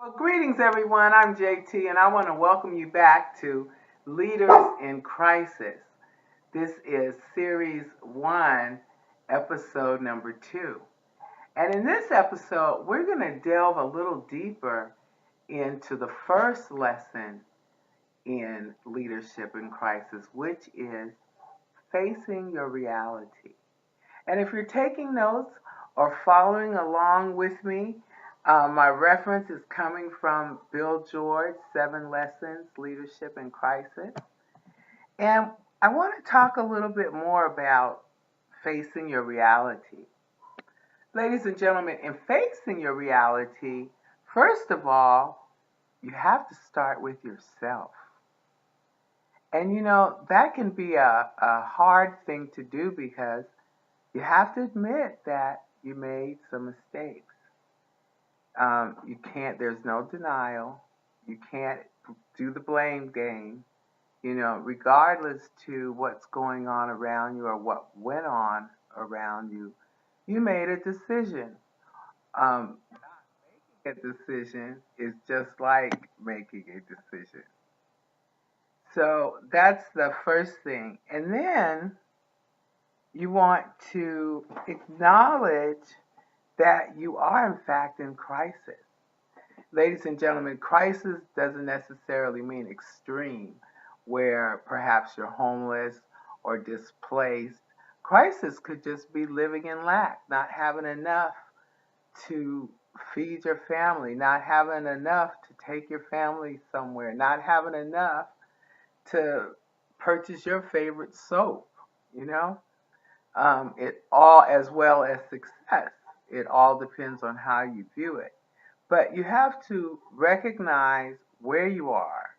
Well, greetings, everyone. I'm JT, and I want to welcome you back to Leaders in Crisis. This is Series 1, Episode number 2. And in this episode, we're going to delve a little deeper into the first lesson in Leadership in Crisis, which is facing your reality. And if you're taking notes or following along with me, my reference is coming from Bill George, 7 Lessons, Leadership in Crisis. And I want to talk a little bit more about facing your reality. Ladies and gentlemen, in facing your reality, first of all, you have to start with yourself. And that can be a hard thing to do because you have to admit that you made some mistakes. You can't, there's no denial. You can't do the blame game. Regardless to what's going on around you or what went on around you, you made a decision. Not making a decision is just like making a decision. So that's the first thing. And then you want to acknowledge that you are in fact in crisis. Ladies and gentlemen, crisis doesn't necessarily mean extreme, where perhaps you're homeless or displaced. Crisis could just be living in lack, not having enough to feed your family, not having enough to take your family somewhere, not having enough to purchase your favorite soap, you know? It all, as well as success, it all depends on how you view it. But you have to recognize where you are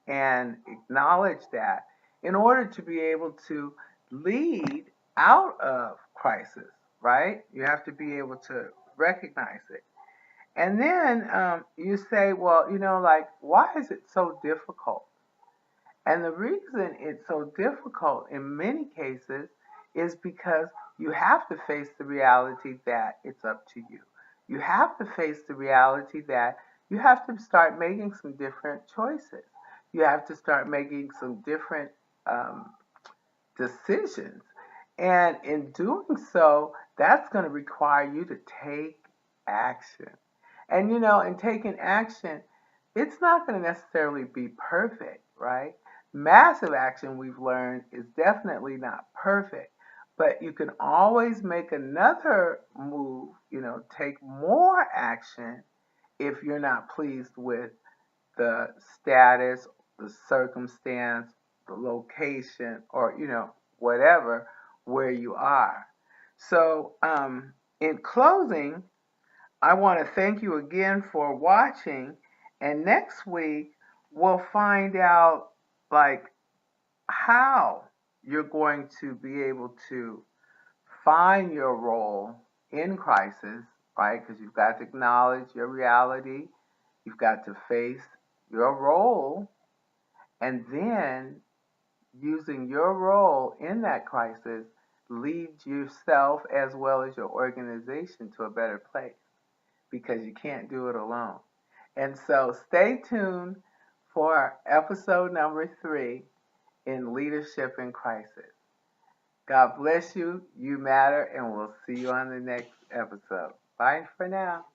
and acknowledge that in order to be able to lead out of crisis, right? You have to be able to recognize it. And then you say, well, why is it so difficult? And the reason it's so difficult in many cases is because you have to face the reality that it's up to you. You have to face the reality that you have to start making some different choices. You have to start making some different decisions. And in doing so, that's going to require you to take action. And in taking action, it's not going to necessarily be perfect, right? Massive action, we've learned, is definitely not perfect. But you can always make another move, take more action if you're not pleased with the status, the circumstance, the location, or, whatever, where you are. So, in closing, I want to thank you again for watching. And next week, we'll find out, how you're going to be able to find your role in crisis, right? Because you've got to acknowledge your reality, you've got to face your role, and then using your role in that crisis, lead yourself as well as your organization to a better place because you can't do it alone. And so stay tuned for episode number 3 in Leadership in Crisis. God bless you. You matter, and we'll see you on the next episode. Bye for now.